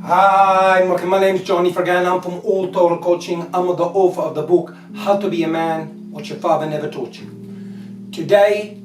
Hi, my name is Johnny Fergan. I'm from All Total Coaching. I'm the author of the book, How to Be a Man, What Your Father Never Taught You. Today,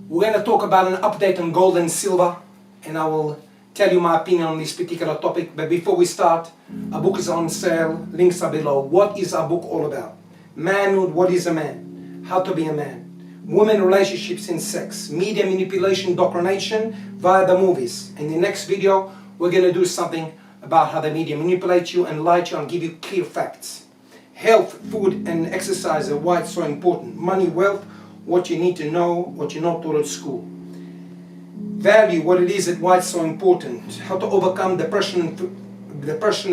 we're going to talk about an update on gold and silver, and I will tell you my opinion on this particular topic. But before we start, our book is on sale. Links are below. What is our book all about? Manhood, what is a man? How to be a man. Women, relationships and sex. Media manipulation, indoctrination via the movies. In the next video, we're going to do something about how the media manipulate you and lie to you and give you clear facts. Health, food and exercise are why it's so important. Money, wealth, what you need to know, what you're not taught at school. Value, what it is and why it's so important. How to overcome depression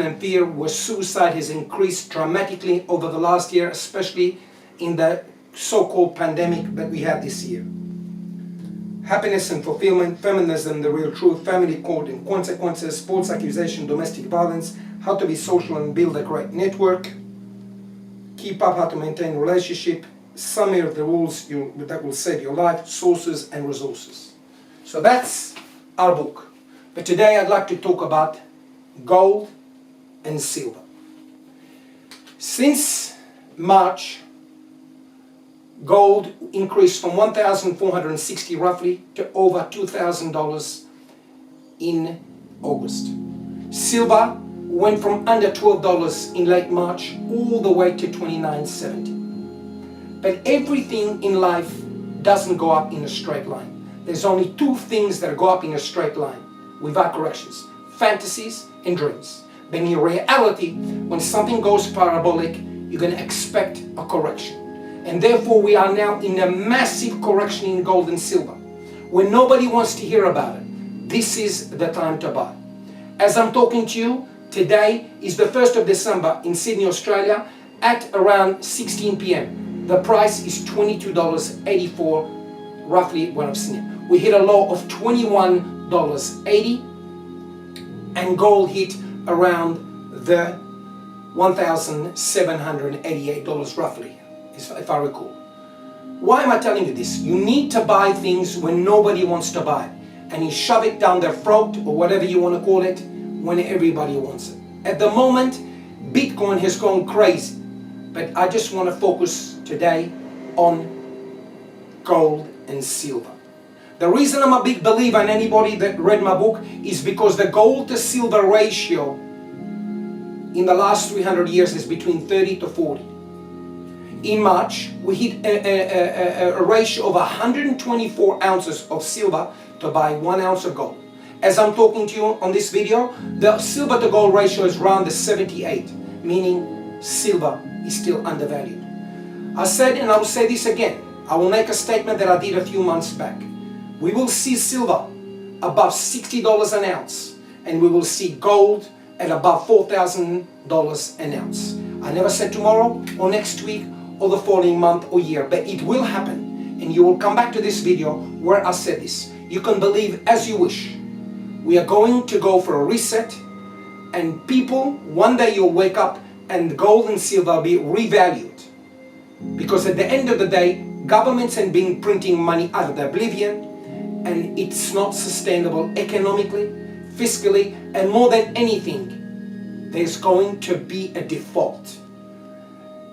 and fear, where suicide has increased dramatically over the last year, especially in the so-called pandemic that we had this year. Happiness and fulfillment, feminism, the real truth, family court and consequences, sports accusation, domestic violence, how to be social and build a great network, keep up, how to maintain a relationship, summary of the rules that will save your life, sources and resources. So that's our book. But today I'd like to talk about gold and silver. Since March, gold increased from $1,460 roughly to over $2,000 in August. Silver went from under $12 in late March all the way to $29.70. But everything in life doesn't go up in a straight line. There's only two things that go up in a straight line without corrections: fantasies and dreams. But in reality, when something goes parabolic, you're going to expect a correction. And therefore we are now in a massive correction in gold and silver. When nobody wants to hear about it, this is the time to buy. As I'm talking to you, today is the 1st of December in Sydney, Australia at around 16 p.m. The price is $22.84, roughly what I've seen it. We hit a low of $21.80 and gold hit around the $1,788 roughly, if I recall. Why am I telling you this? You need to buy things when nobody wants to buy it, and you shove it down their throat or whatever you want to call it when everybody wants it. At the moment, Bitcoin has gone crazy, but I just want to focus today on gold and silver. The reason I'm a big believer in anybody that read my book is because the gold to silver ratio in the last 300 years is between 30 to 40. In March, we hit a ratio of 124 ounces of silver to buy 1 ounce of gold. As I'm talking to you on this video, the silver to gold ratio is around the 78, meaning silver is still undervalued. I said, and I will say this again, I will make a statement that I did a few months back. We will see silver above $60 an ounce, and we will see gold at above $4,000 an ounce. I never said tomorrow or next week or the following month or year, but it will happen, and you will come back to this video where I said this. You can believe as you wish. We are going to go for a reset, and people, one day you'll wake up and gold and silver will be revalued, because at the end of the day, governments have been printing money out of the oblivion, and it's not sustainable economically, fiscally, and more than anything, there's going to be a default.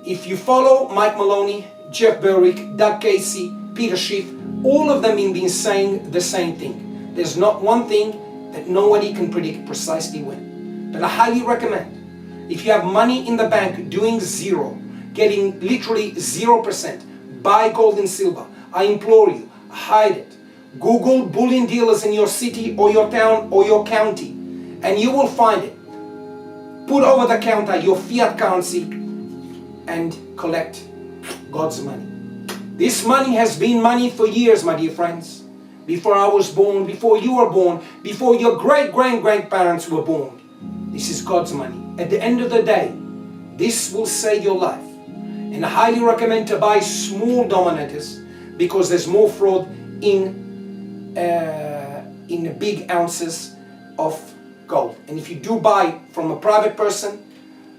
If you follow Mike Maloney, Jeff Berwick, Doug Casey, Peter Schiff, all of them have been saying the same thing. There's not one thing that nobody can predict precisely when. But I highly recommend, if you have money in the bank doing zero, getting literally 0%, buy gold and silver. I implore you, hide it. Google bullion dealers in your city or your town or your county, and you will find it. Put over the counter your fiat currency and collect God's money. This money has been money for years, my dear friends. Before I was born, before you were born, before your great-grandparents were born. This is God's money. At the end of the day, this will save your life. And I highly recommend to buy small denominators, because there's more fraud in the big ounces of gold. And if you do buy from a private person,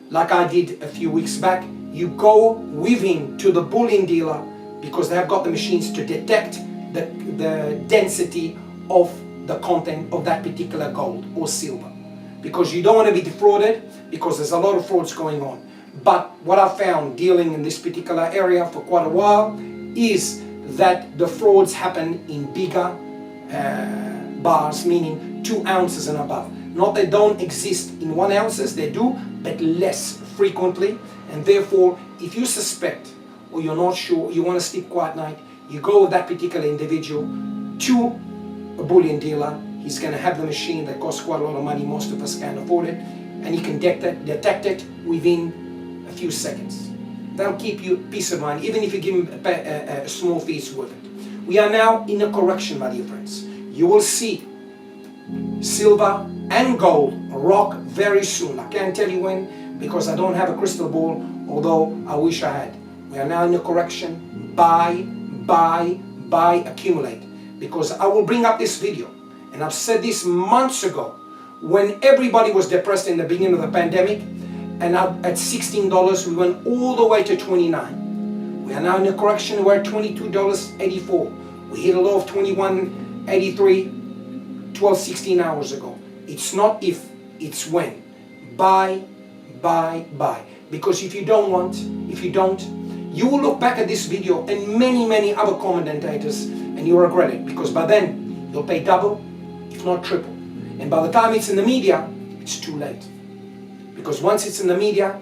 like I did a few weeks back, you go with him to the bullion dealer, because they have got the machines to detect the density of the content of that particular gold or silver. because you don't want to be defrauded, because there's a lot of frauds going on. But what I found dealing in this particular area for quite a while is that the frauds happen in bigger bars, meaning 2 ounces and above. Not they don't exist in 1 ounces, they do, but less frequently. And therefore, if you suspect or you're not sure, you want to sleep quiet night, you go with that particular individual to a bullion dealer. He's going to have the machine that costs quite a lot of money. Most of us can't afford it, and you can detect it within a few seconds. That'll keep you peace of mind. Even if you give him a small fee, it's worth it. We are now in a correction, my dear friends. You will see silver and gold rock very soon. I can't tell you when, because I don't have a crystal ball, although I wish I had. We are now in a correction. Buy, accumulate. Because I will bring up this video, and I've said this months ago, when everybody was depressed in the beginning of the pandemic, and at $16 we went all the way to $29. We are now in a correction. We're at $22.84. We hit a low of $21.83 12, 16 hours ago. It's not if, it's when. Buy. Because if you don't, you will look back at this video and many other commentators, and you'll regret it, because by then you'll pay double, if not triple. And by the time it's in the media, it's too late. Because once it's in the media,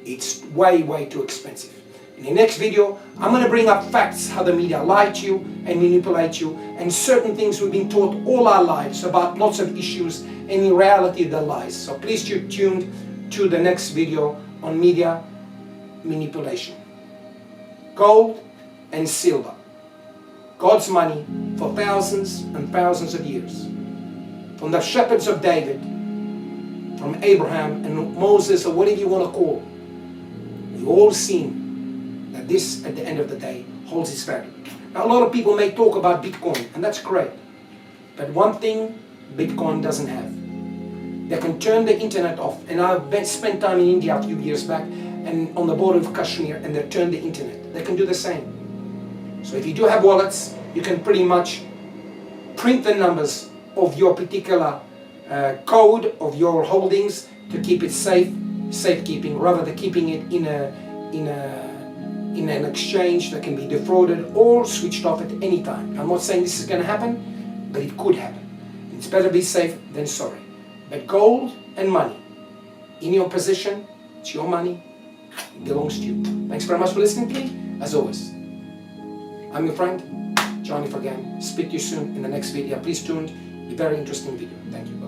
it's way too expensive. In the next video, I'm going to bring up facts, how the media lie to you and manipulate you, and certain things we've been taught all our lives about lots of issues, and in reality they're lies. So please stay tuned to the next video on media manipulation. Gold and silver. God's money for thousands and thousands of years. From the shepherds of David, from Abraham and Moses, or whatever you want to call, we've all seen that this, at the end of the day, holds its value. Now, a lot of people may talk about Bitcoin, and that's great. But one thing Bitcoin doesn't have. They can turn the internet off. And I've spent time in India a few years back, and on the border of Kashmir, and they turn the internet. They can do the same. So if you do have wallets, you can pretty much print the numbers of your particular code of your holdings to keep it safekeeping, rather than keeping it in an exchange that can be defrauded or switched off at any time. I'm not saying this is going to happen, but it could happen. It's better be safe than sorry. But gold and money in your possession, it's your money, it belongs to you. Thanks very much for listening to me. As always, I'm your friend, Johnny Fagan. Speak to you soon in the next video. Please tune in. A very interesting video. Thank you.